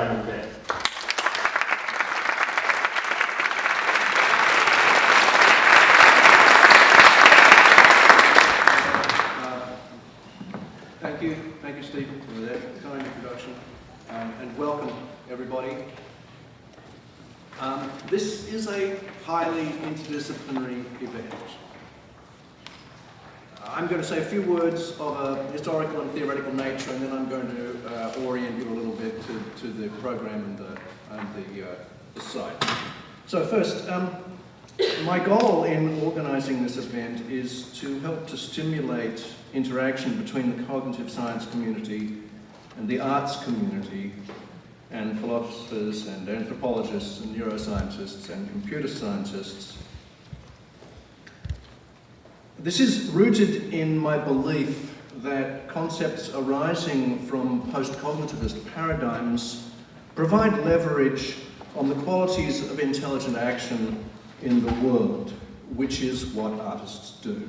there. Thank you, Stephen, for that kind introduction, and welcome, everybody. This is a highly interdisciplinary event. I'm going to say a few words of a historical and theoretical nature, and then I'm going to orient you a little bit to the program and the site. So first, my goal in organising this event is to help to stimulate interaction between the cognitive science community and the arts community, and philosophers and anthropologists and neuroscientists and computer scientists. This is rooted in my belief that concepts arising from post-cognitivist paradigms provide leverage on the qualities of intelligent action in the world, which is what artists do.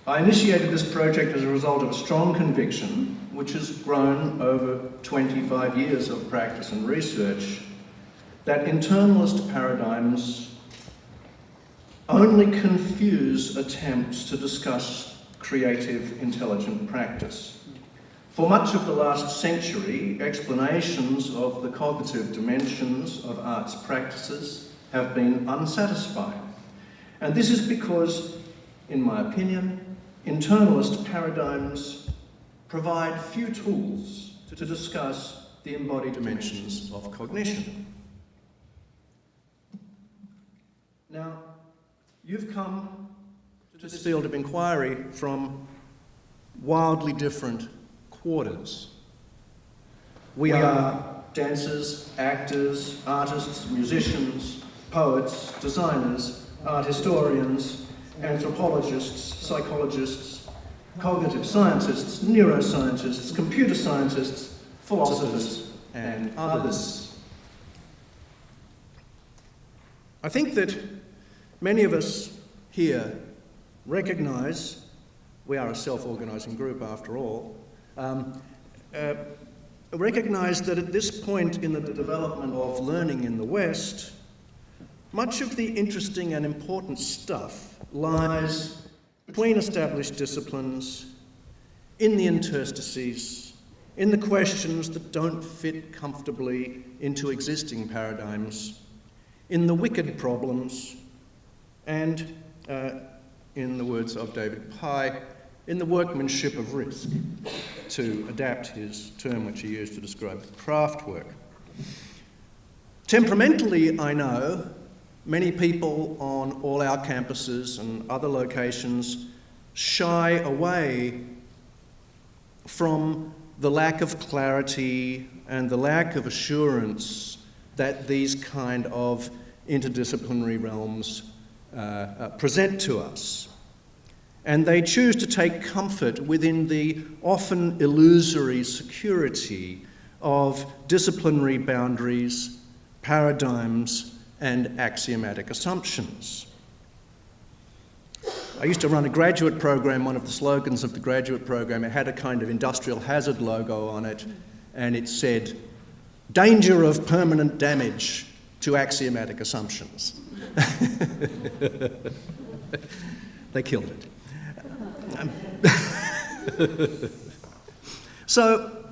I initiated this project as a result of a strong conviction, which has grown over 25 years of practice and research, that internalist paradigms only confuse attempts to discuss creative, intelligent practice. For much of the last century, explanations of the cognitive dimensions of arts practices have been unsatisfying. And this is because, in my opinion, internalist paradigms provide few tools to discuss the embodied dimensions of cognition. Now, you've come to this field of inquiry from wildly different quarters. We are dancers, actors, artists, musicians, poets, designers, art historians, anthropologists, psychologists, cognitive scientists, neuroscientists, computer scientists, philosophers, and others. I think that many of us here recognise, we are a self-organising group after all, recognise that at this point in the development of learning in the West, much of the interesting and important stuff lies between established disciplines, in the interstices, in the questions that don't fit comfortably into existing paradigms, in the wicked problems, and, in the words of David Pye, in the workmanship of risk, to adapt his term which he used to describe craft work. Temperamentally, I know, many people on all our campuses and other locations shy away from the lack of clarity and the lack of assurance that these kind of interdisciplinary realms present to us. And they choose to take comfort within the often illusory security of disciplinary boundaries, paradigms, and axiomatic assumptions. I used to run a graduate program. One of the slogans of the graduate program, it had a kind of industrial hazard logo on it, and it said, "Danger of permanent damage to axiomatic assumptions." They killed it. So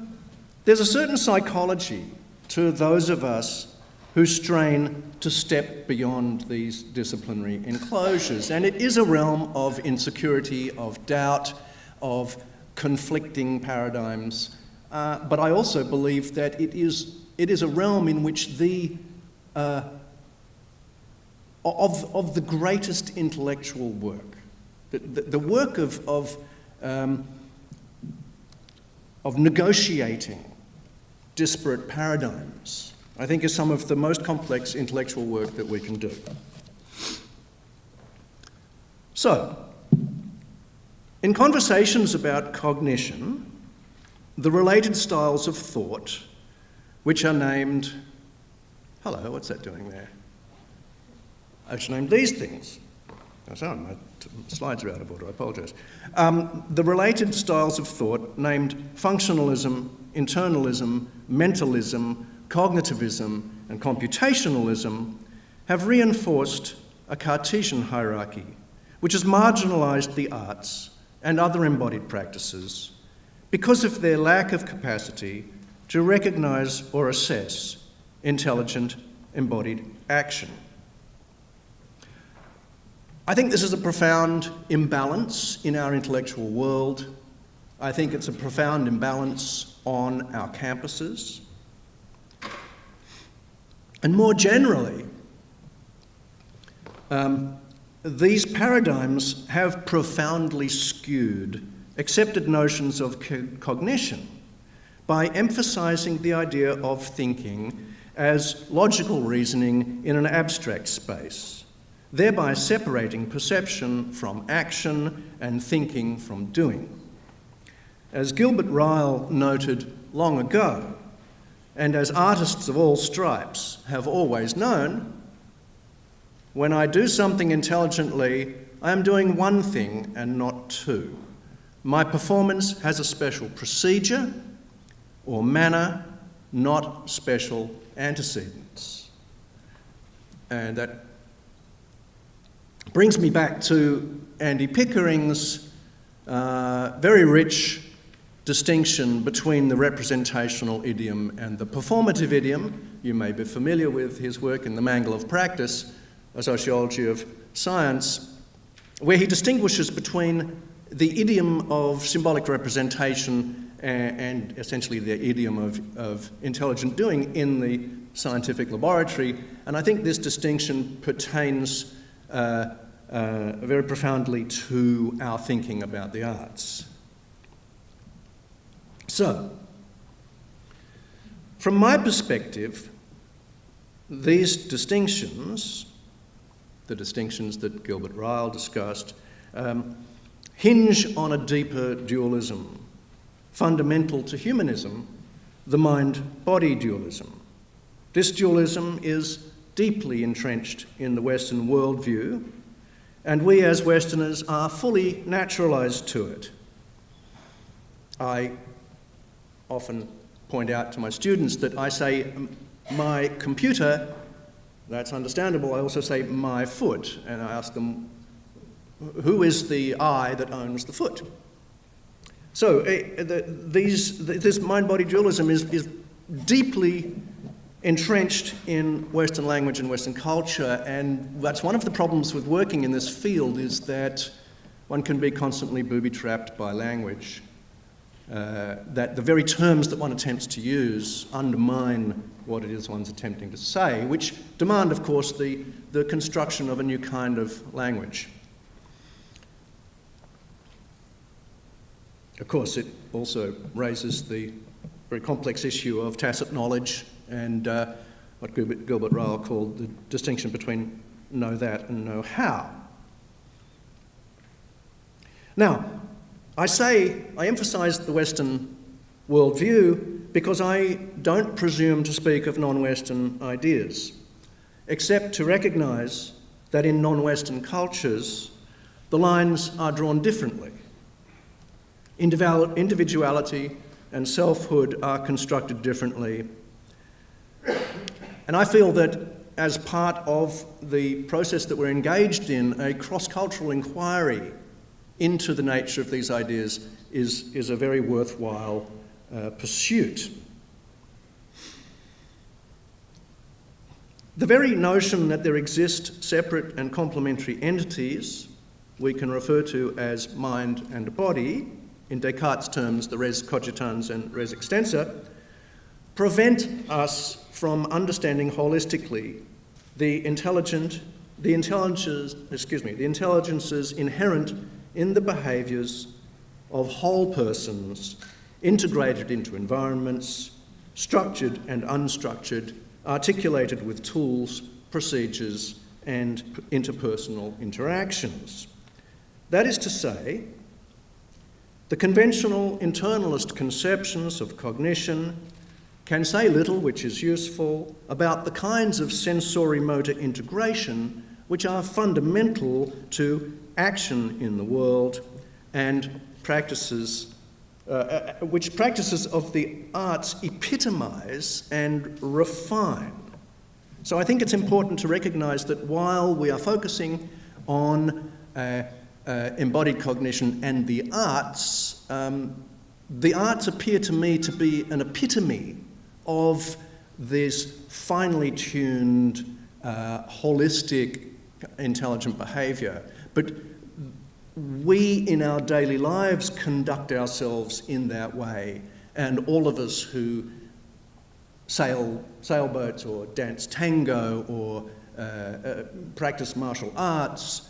there's a certain psychology to those of us who strain to step beyond these disciplinary enclosures. And it is a realm of insecurity, of doubt, of conflicting paradigms. But I also believe that it is a realm in which of the greatest intellectual work, the work of negotiating disparate paradigms, I think is some of the most complex intellectual work that we can do. So, in conversations about cognition, the related styles of thought, which are named, hello, what's that doing there? It's named these things. sorry, my slides are out of order, I apologise. The related styles of thought, named functionalism, internalism, mentalism, cognitivism, and computationalism, have reinforced a Cartesian hierarchy, which has marginalised the arts and other embodied practices because of their lack of capacity to recognise or assess intelligent embodied action. I think this is a profound imbalance in our intellectual world. I think it's a profound imbalance on our campuses. And more generally, these paradigms have profoundly skewed accepted notions of cognition by emphasising the idea of thinking as logical reasoning in an abstract space, thereby separating perception from action and thinking from doing. As Gilbert Ryle noted long ago, and as artists of all stripes have always known, when I do something intelligently, I am doing one thing and not two. My performance has a special procedure or manner, not special antecedents. And that brings me back to Andy Pickering's very rich distinction between the representational idiom and the performative idiom. You may be familiar with his work in The Mangle of Practice, a sociology of science, where he distinguishes between the idiom of symbolic representation and essentially the idiom of intelligent doing in the scientific laboratory. And I think this distinction pertains very profoundly to our thinking about the arts. So, from my perspective, these distinctions, the distinctions that Gilbert Ryle discussed, hinge on a deeper dualism, fundamental to humanism, the mind-body dualism. This dualism is deeply entrenched in the Western worldview, and we as Westerners are fully naturalised to it. I often point out to my students that I say my computer, that's understandable. I also say my foot, and I ask them, who is the I that owns the foot? So this mind-body dualism is deeply entrenched in Western language and Western culture, and that's one of the problems with working in this field, is that one can be constantly booby-trapped by language. That the very terms that one attempts to use undermine what it is one's attempting to say, which demand, of course, the construction of a new kind of language. Of course, it also raises the very complex issue of tacit knowledge and what Gilbert Ryle called the distinction between know that and know how. Now, I emphasise the Western worldview because I don't presume to speak of non-Western ideas, except to recognise that in non-Western cultures, the lines are drawn differently. Individuality and selfhood are constructed differently. And I feel that as part of the process that we're engaged in, a cross-cultural inquiry into the nature of these ideas is a very worthwhile pursuit. The very notion that there exist separate and complementary entities we can refer to as mind and body, in Descartes' terms, the res cogitans and res extensa, prevent us from understanding holistically the intelligences inherent in the behaviours of whole persons integrated into environments, structured and unstructured, articulated with tools, procedures, and interpersonal interactions. That is to say, the conventional internalist conceptions of cognition can say little, which is useful, about the kinds of sensory-motor integration which are fundamental to action in the world and practices which practices of the arts epitomise and refine. So I think it's important to recognise that while we are focusing on embodied cognition and the arts appear to me to be an epitome of this finely tuned, holistic, intelligent behaviour. But we in our daily lives conduct ourselves in that way, and all of us who sail sailboats or dance tango or practice martial arts,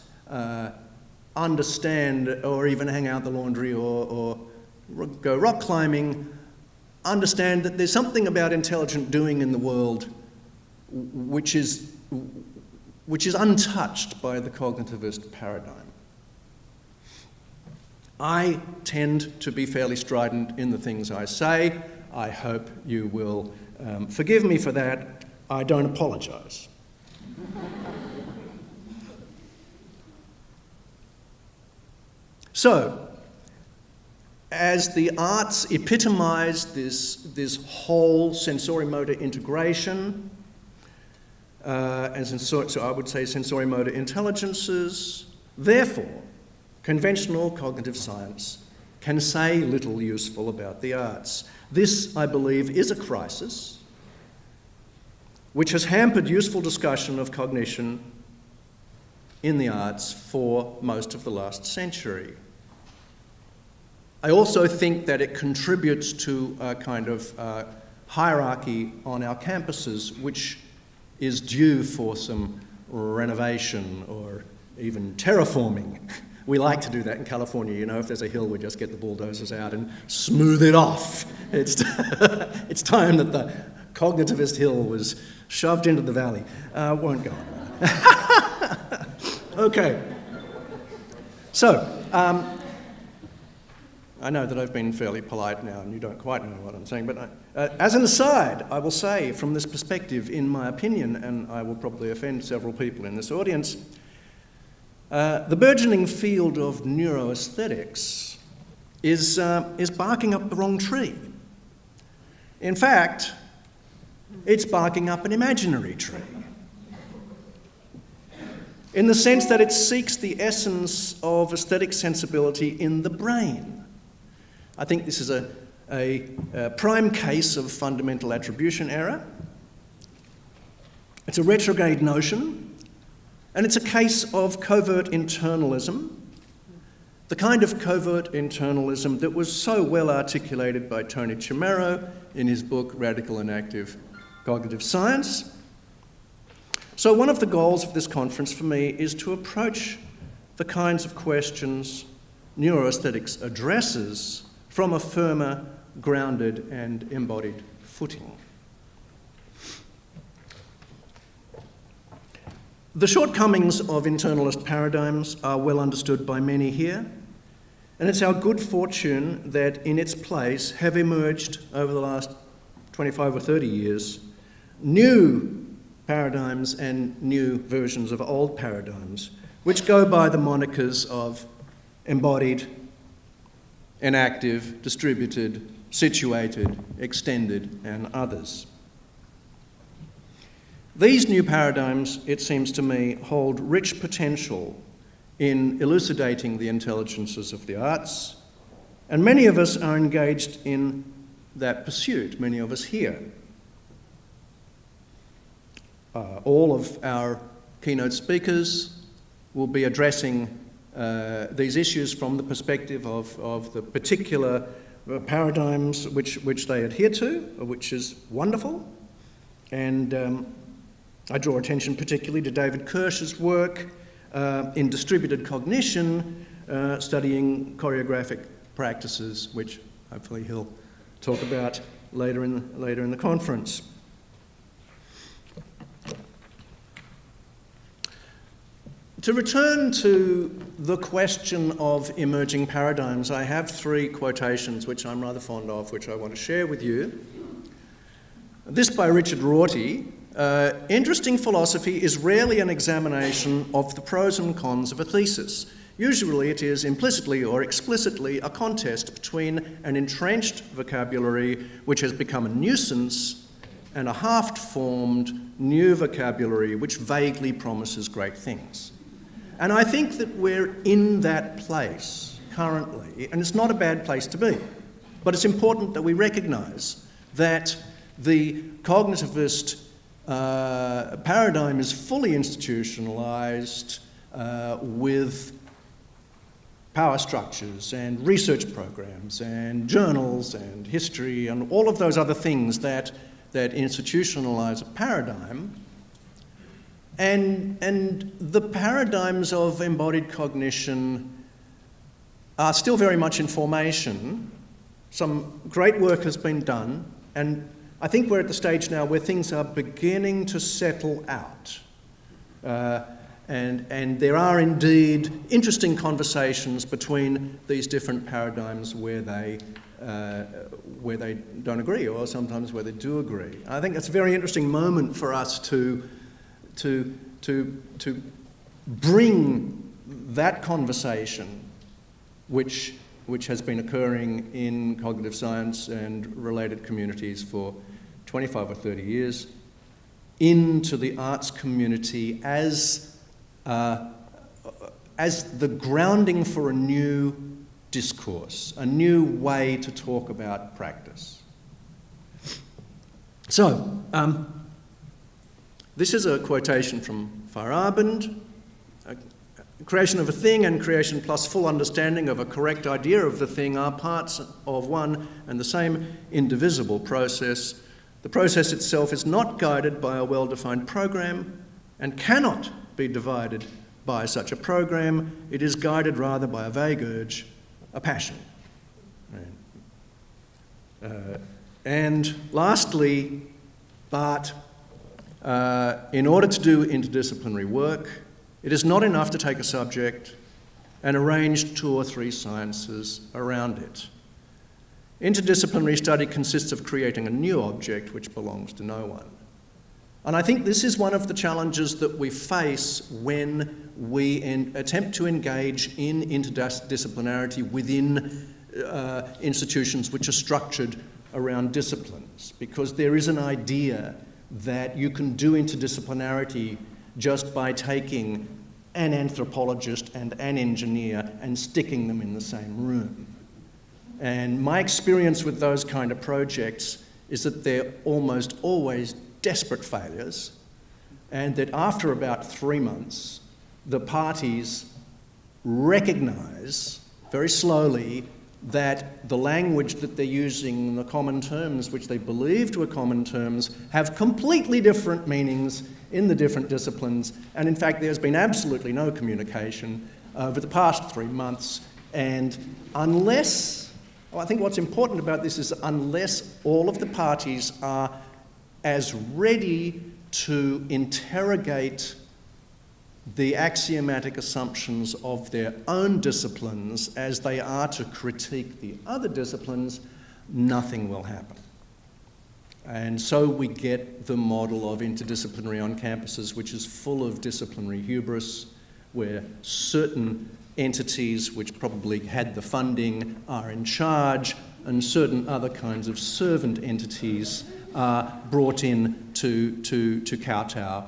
understand, or even hang out the laundry or go rock climbing, understand that there's something about intelligent doing in the world which is untouched by the cognitivist paradigm. I tend to be fairly strident in the things I say. I hope you will forgive me for that. I don't apologise. So, as the arts epitomise this whole sensorimotor integration, so I would say sensorimotor intelligences, therefore, conventional cognitive science can say little useful about the arts. This, I believe, is a crisis which has hampered useful discussion of cognition in the arts for most of the last century. I also think that it contributes to a kind of hierarchy on our campuses, which is due for some renovation or even terraforming. We like to do that in California, you know, if there's a hill, we just get the bulldozers out and smooth it off. It's time that the cognitivist hill was shoved into the valley. Won't go on. Okay. So, I know that I've been fairly polite now and you don't quite know what I'm saying, but as an aside, I will say from this perspective, in my opinion, and I will probably offend several people in this audience, the burgeoning field of neuroaesthetics is barking up the wrong tree. In fact, it's barking up an imaginary tree, in the sense that it seeks the essence of aesthetic sensibility in the brain. I think this is a prime case of fundamental attribution error. It's a retrograde notion, and it's a case of covert internalism, the kind of covert internalism that was so well articulated by Tony Chimero in his book Radical and Active Cognitive Science. So one of the goals of this conference for me is to approach the kinds of questions neuroaesthetics addresses from a firmer, grounded and embodied footing. The shortcomings of internalist paradigms are well understood by many here, and it's our good fortune that in its place have emerged over the last 25 or 30 years new paradigms and new versions of old paradigms, which go by the monikers of embodied, enactive, distributed, situated, extended, and others. These new paradigms, it seems to me, hold rich potential in elucidating the intelligences of the arts, and many of us are engaged in that pursuit, many of us here. All of our keynote speakers will be addressing these issues from the perspective of the particular paradigms which they adhere to, which is wonderful. And I draw attention particularly to David Kirsch's work in distributed cognition, studying choreographic practices, which hopefully he'll talk about later in the conference. To return to the question of emerging paradigms, I have three quotations which I'm rather fond of, which I want to share with you. This by Richard Rorty, interesting philosophy is rarely an examination of the pros and cons of a thesis. Usually it is implicitly or explicitly a contest between an entrenched vocabulary which has become a nuisance and a half-formed new vocabulary which vaguely promises great things. And I think that we're in that place currently, and it's not a bad place to be. But it's important that we recognise that the cognitivist paradigm is fully institutionalised with power structures and research programs and journals and history and all of those other things that institutionalise a paradigm. And the paradigms of embodied cognition are still very much in formation. Some great work has been done, and I think we're at the stage now where things are beginning to settle out. And there are indeed interesting conversations between these different paradigms where they don't agree, or sometimes where they do agree. I think it's a very interesting moment for us to bring that conversation, which has been occurring in cognitive science and related communities for 25 or 30 years, into the arts community as the grounding for a new discourse, a new way to talk about practice. So, this is a quotation from Feyerabend. Creation of a thing and creation plus full understanding of a correct idea of the thing are parts of one and the same indivisible process. The process itself is not guided by a well-defined program and cannot be divided by such a program. It is guided rather by a vague urge, a passion. And lastly, but in order to do interdisciplinary work, it is not enough to take a subject and arrange 2 or 3 sciences around it. Interdisciplinary study consists of creating a new object which belongs to no one. And I think this is one of the challenges that we face when we attempt to engage in interdisciplinarity within institutions which are structured around disciplines, because there is an idea that you can do interdisciplinarity just by taking an anthropologist and an engineer and sticking them in the same room. And my experience with those kind of projects is that they're almost always desperate failures, and that after about 3 months, the parties recognise very slowly that the language that they're using, the common terms which they believed were common terms, have completely different meanings in the different disciplines. And in fact, there's been absolutely no communication over the past 3 months. And unless, I think what's important about this is unless all of the parties are as ready to interrogate the axiomatic assumptions of their own disciplines as they are to critique the other disciplines, nothing will happen. And so we get the model of interdisciplinary on campuses, which is full of disciplinary hubris, where certain entities which probably had the funding are in charge, and certain other kinds of servant entities are brought in to kowtow.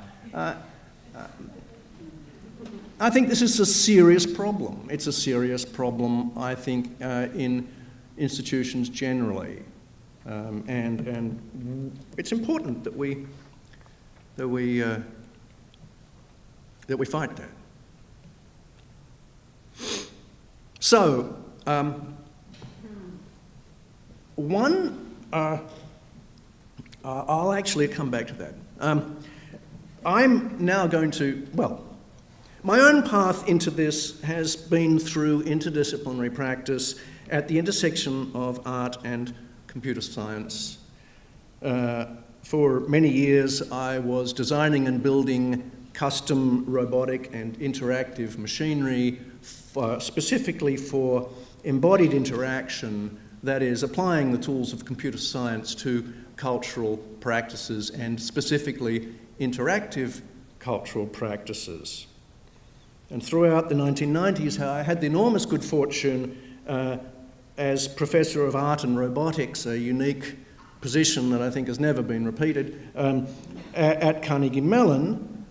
I think this is a serious problem. It's a serious problem, I think, in institutions generally, and it's important that we fight that. So, I'll actually come back to that. I'm now going to, my own path into this has been through interdisciplinary practice at the intersection of art and computer science. For many years, I was designing and building custom robotic and interactive machinery specifically for embodied interaction that is, applying the tools of computer science to cultural practices and specifically interactive cultural practices. And throughout the 1990s, I had the enormous good fortune as Professor of Art and Robotics, a unique position that I think has never been repeated, at Carnegie Mellon.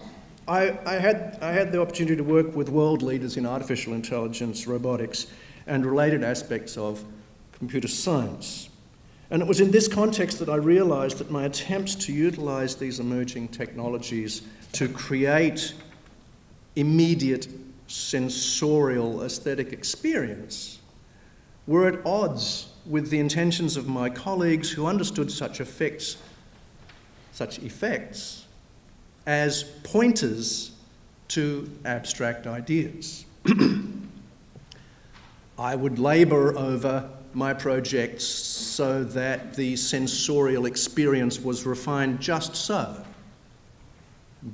I had the opportunity to work with world leaders in artificial intelligence, robotics, and related aspects of computer science. And it was in this context that I realised that my attempts to utilise these emerging technologies to create immediate sensorial aesthetic experience were at odds with the intentions of my colleagues who understood such effects as pointers to abstract ideas. I would labour over my projects so that the sensorial experience was refined just so.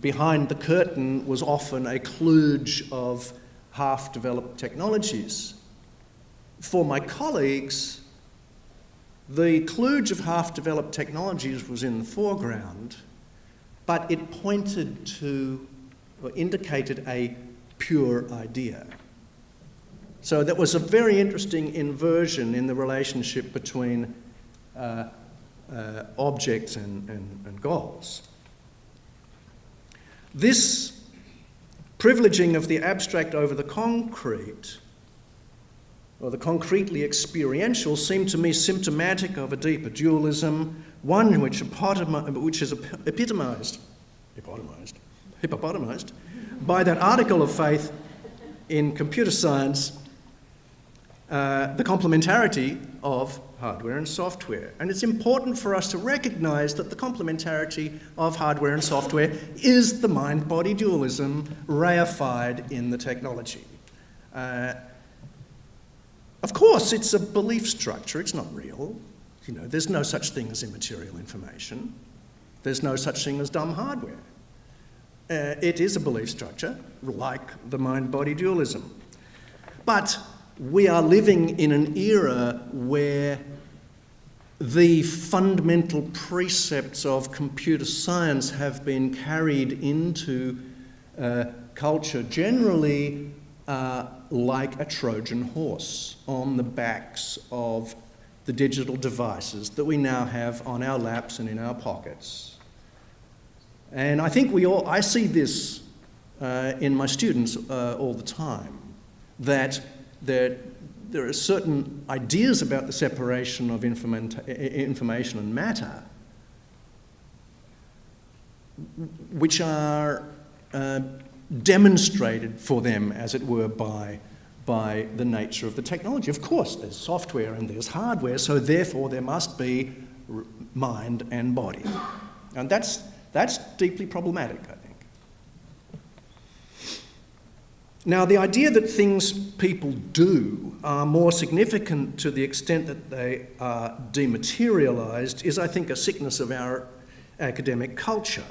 Behind the curtain was often a kludge of half-developed technologies. For my colleagues, the kludge of half-developed technologies was in the foreground, but it pointed to, or indicated, a pure idea. So that was a very interesting inversion in the relationship between objects and goals. This privileging of the abstract over the concrete, or the concretely experiential, seemed to me symptomatic of a deeper dualism, one which is hippopotamized by that article of faith in computer science, the complementarity of hardware and software. And it's important for us to recognise that the complementarity of hardware and software is the mind-body dualism reified in the technology. Of course, it's a belief structure, it's not real. You know, there's no such thing as immaterial information. There's no such thing as dumb hardware. It is a belief structure, like the mind-body dualism. But we are living in an era where the fundamental precepts of computer science have been carried into culture generally like a Trojan horse on the backs of the digital devices that we now have on our laps and in our pockets. And I think I see this in my students all the time, that there are certain ideas about the separation of information and matter which are demonstrated for them, as it were, by the nature of the technology. Of course, there's software and there's hardware, so therefore there must be mind and body. And that's deeply problematic, I think. Now, the idea that things people do are more significant to the extent that they are dematerialised is, I think, a sickness of our academic culture.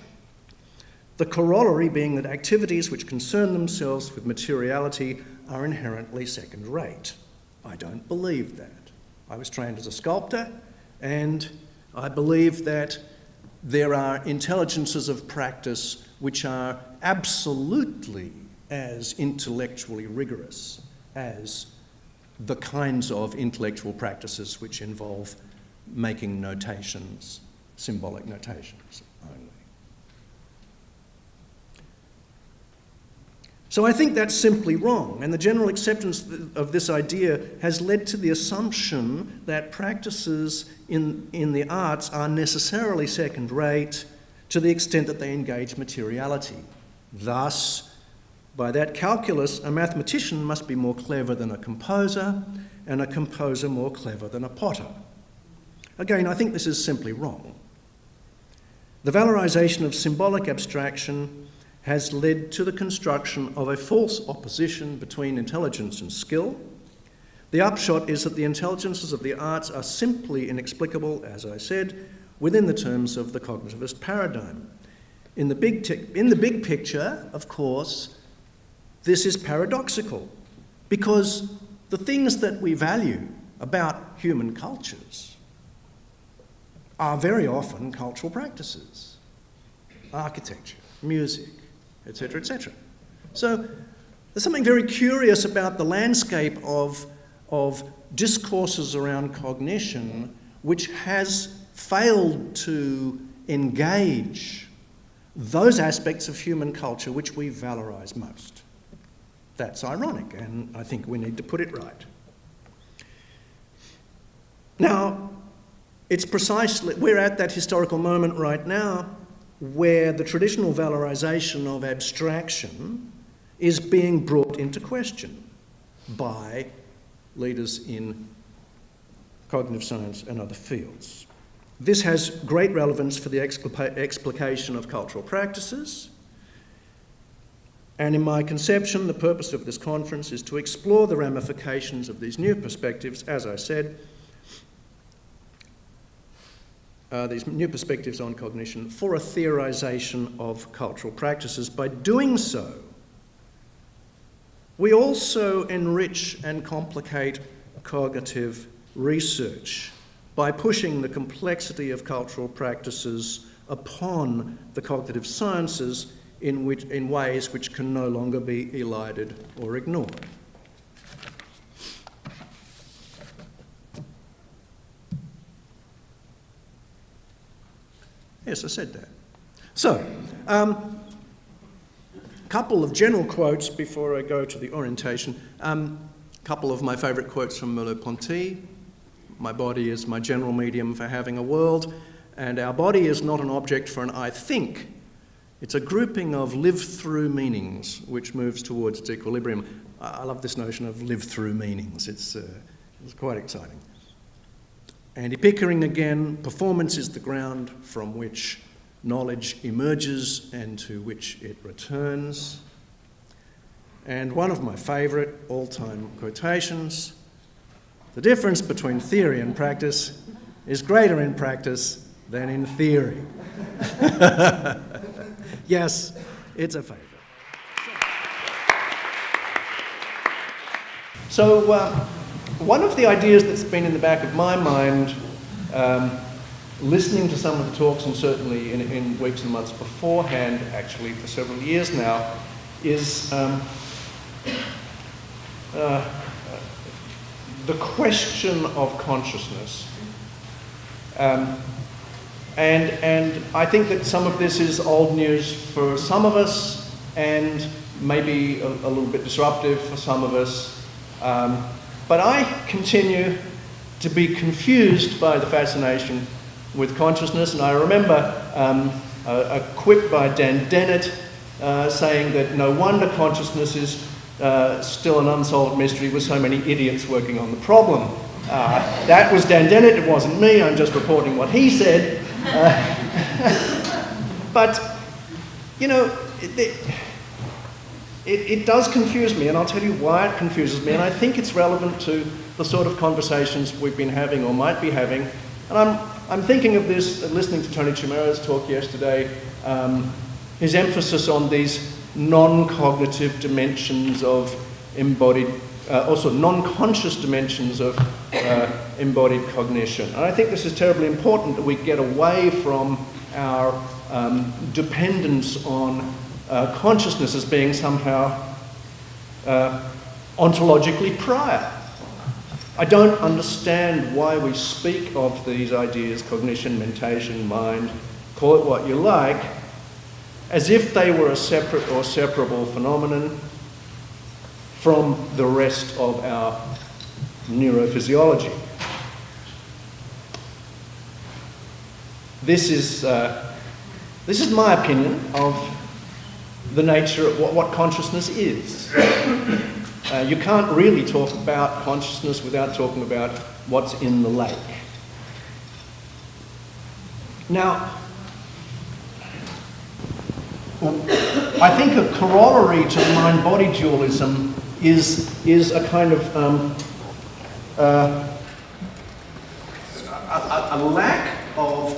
The corollary being that activities which concern themselves with materiality are inherently second-rate. I don't believe that. I was trained as a sculptor, and I believe that there are intelligences of practice which are absolutely as intellectually rigorous as the kinds of intellectual practices which involve making notations, symbolic notations only. So I think that's simply wrong, and the general acceptance of this idea has led to the assumption that practices in the arts are necessarily second-rate to the extent that they engage materiality. Thus, by that calculus, a mathematician must be more clever than a composer, and a composer more clever than a potter. Again, I think this is simply wrong. The valorisation of symbolic abstraction has led to the construction of a false opposition between intelligence and skill. The upshot is that the intelligences of the arts are simply inexplicable, as I said, within the terms of the cognitivist paradigm. In the big picture, of course, this is paradoxical, because the things that we value about human cultures are very often cultural practices, architecture, music, etc., etc. So there's something very curious about the landscape of discourses around cognition which has failed to engage those aspects of human culture which we valorize most. That's ironic, and I think we need to put it right. Now, we're at that historical moment right now where the traditional valorization of abstraction is being brought into question by leaders in cognitive science and other fields. This has great relevance for the explication of cultural practices, and in my conception, the purpose of this conference is to explore the ramifications of these new perspectives, as I said, these new perspectives on cognition for a theorization of cultural practices. By doing so, we also enrich and complicate cognitive research by pushing the complexity of cultural practices upon the cognitive sciences in ways which can no longer be elided or ignored. Yes, I said that. So, a couple of general quotes before I go to the orientation. A couple of my favourite quotes from Merleau-Ponty. My body is my general medium for having a world, and our body is not an object for an I think. It's a grouping of lived-through meanings which moves towards its equilibrium. I love this notion of lived-through meanings. It's quite exciting. Andy Pickering again, performance is the ground from which knowledge emerges and to which it returns. And one of my favourite all-time quotations, the difference between theory and practice is greater in practice than in theory. Yes, it's a favourite. So one of the ideas that's been in the back of my mind, listening to some of the talks and certainly in weeks and months beforehand, actually for several years now, is the question of consciousness. And I think that some of this is old news for some of us and maybe a little bit disruptive for some of us. But I continue to be confused by the fascination with consciousness, and I remember a quip by Dan Dennett saying that no wonder consciousness is still an unsolved mystery with so many idiots working on the problem. That was Dan Dennett, it wasn't me, I'm just reporting what he said. But, you know, it does confuse me, and I'll tell you why it confuses me, and I think it's relevant to the sort of conversations we've been having or might be having. And I'm thinking of this, listening to Tony Chimaro's talk yesterday, his emphasis on these non-cognitive dimensions of embodied, also non-conscious dimensions of embodied cognition. And I think this is terribly important that we get away from our dependence on consciousness as being somehow ontologically prior. I don't understand why we speak of these ideas, cognition, mentation, mind, call it what you like, as if they were a separate or separable phenomenon from the rest of our neurophysiology. This is my opinion of the nature of what consciousness is. You can't really talk about consciousness without talking about what's in the lake. Now, I think a corollary to the mind-body dualism is a kind of a lack of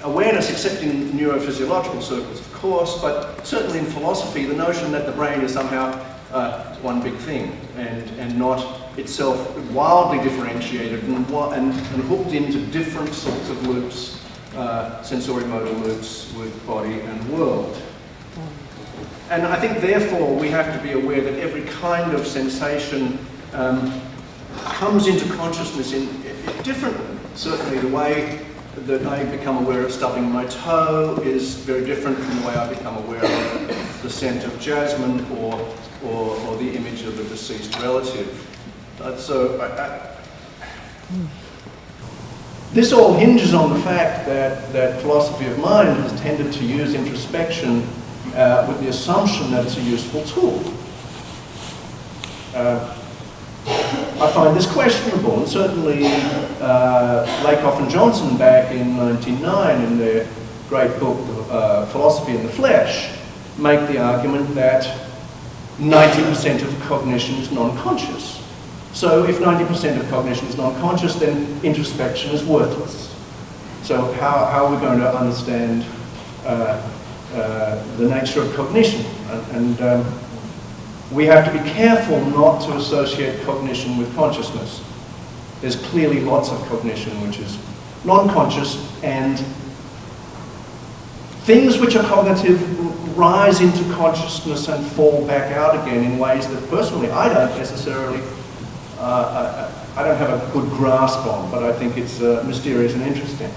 awareness, except in neurophysiological circles, of course, but certainly in philosophy, the notion that the brain is somehow one big thing and not itself wildly differentiated and hooked into different sorts of loops, sensory-motor loops with body and world. And I think, therefore, we have to be aware that every kind of sensation comes into consciousness in differently. Certainly, the way that I become aware of stubbing my toe is very different from the way I become aware of the scent of jasmine or the image of a deceased relative. This all hinges on the fact that philosophy of mind has tended to use introspection with the assumption that it's a useful tool. I find this questionable, and certainly Lakoff and Johnson back in 1999 in their great book, Philosophy in the Flesh, make the argument that 90% of cognition is non-conscious. So if 90% of cognition is non-conscious, then introspection is worthless. So how are we going to understand the nature of cognition? And we have to be careful not to associate cognition with consciousness. There's clearly lots of cognition which is non-conscious, and things which are cognitive rise into consciousness and fall back out again in ways that personally I don't necessarily, I don't have a good grasp on, but I think it's mysterious and interesting.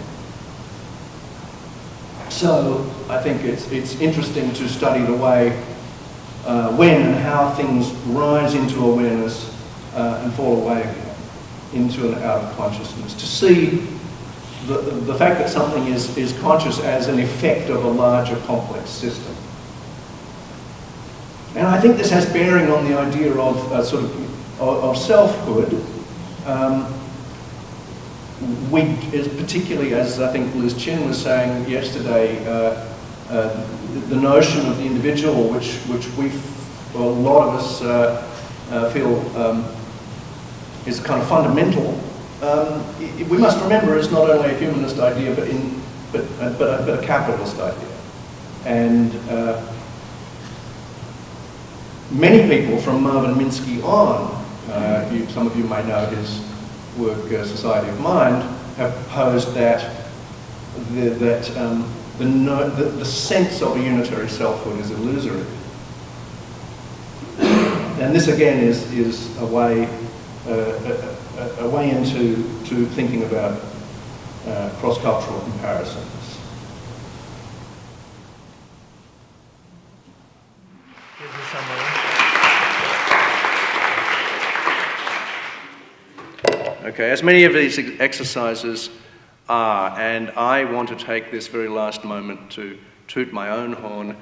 So I think it's interesting to study the way when and how things rise into awareness and fall away again into and out of consciousness. To see the fact that something is conscious as an effect of a larger complex system. And I think this has bearing on the idea of sort of selfhood. Particularly as I think Liz Chin was saying yesterday, the notion of the individual, which a lot of us feel is kind of fundamental. We must remember it's not only a humanist idea, but a capitalist idea. And many people from Marvin Minsky on, some of you may know his work, Society of Mind, have proposed that the sense of a unitary selfhood is illusory. And this again is a way into thinking about cross-cultural comparisons. Here's a summary. Okay, as many of these exercises are, and I want to take this very last moment to toot my own horn.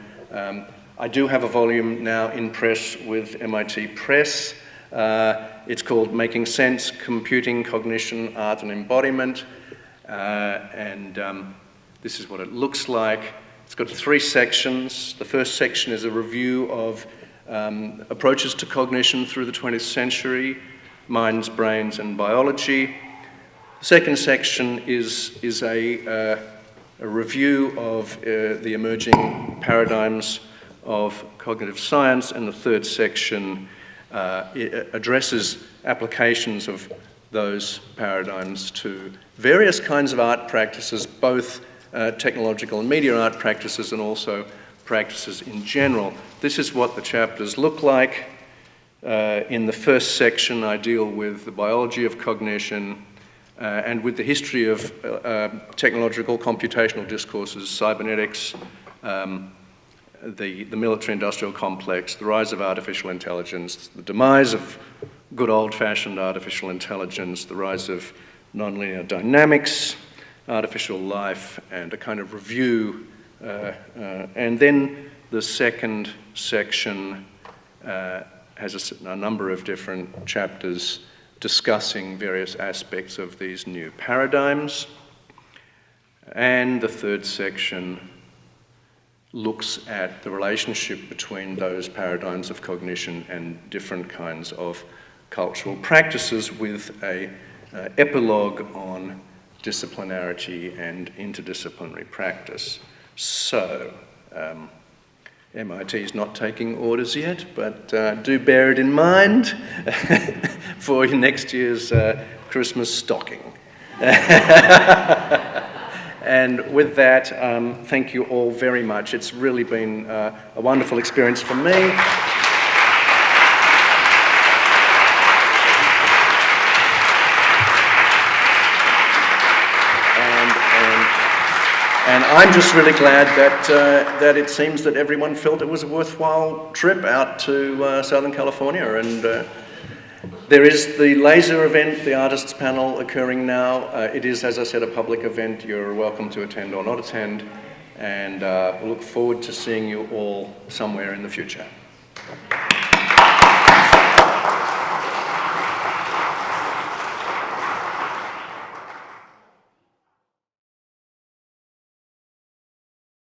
I do have a volume now in press with MIT Press. It's called Making Sense, Computing, Cognition, Art and Embodiment. This is what it looks like. It's got 3 sections. The first section is a review of approaches to cognition through the 20th century, minds, brains and biology. The second section is a review of the emerging paradigms of cognitive science, and the third section addresses applications of those paradigms to various kinds of art practices, both technological and media art practices, and also practices in general. This is what the chapters look like. In the first section, I deal with the biology of cognition and with the history of technological computational discourses, cybernetics, the military-industrial complex, the rise of artificial intelligence, the demise of good old-fashioned artificial intelligence, the rise of nonlinear dynamics, artificial life, and a kind of review. And then the second section has a number of different chapters discussing various aspects of these new paradigms. And the third section looks at the relationship between those paradigms of cognition and different kinds of cultural practices, with an epilogue on disciplinarity and interdisciplinary practice. So, MIT is not taking orders yet, but do bear it in mind for next year's Christmas stocking. And with that, thank you all very much. It's really been a wonderful experience for me. And I'm just really glad that it seems that everyone felt it was a worthwhile trip out to Southern California. And there is the laser event, the artists panel occurring now. It is, as I said, a public event. You're welcome to attend or not attend. And we look forward to seeing you all somewhere in the future.